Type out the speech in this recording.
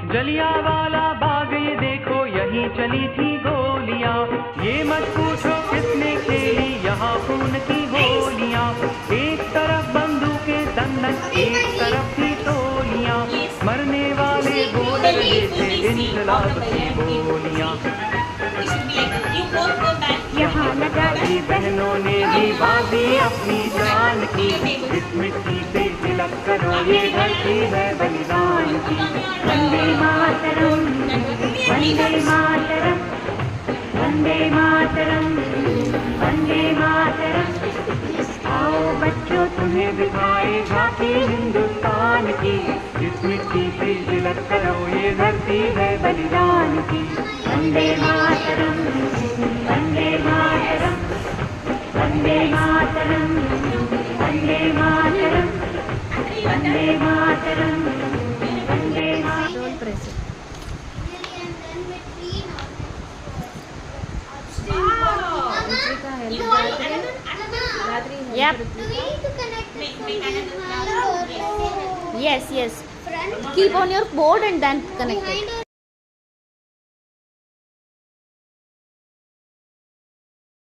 जलियांवाला बाग ये देखो, यहीं चली थी गोलियां। ये मत पूछो किसने खेली यहाँ खून की होलियां। एक तरफ बंदूकें दंडक, एक तरफ थी टोलियां। मरने वाले बोल रहे थे इंकलाब की बोलियां। यहाँ लगा दी बहनों ने भी बाजी अपनी जान की। इस मिट्टी से तिलक करो, ये धरती है बलिदान की। वंदे मातरम, वंदे मातरम, वंदे मातरम, वंदे मातरम। आओ बच्चों तुम्हें दिखाए झांकी हिंदुस्तान की। इस मिट्टी से तिलक करो, ये धरती है बलिदान की। Vande Mataram, Vande Mataram, Vande Mataram, Vande Mataram, Vande Mataram, Vande Mataram. Yep. Yes, yes. Keep on your board and then connect it.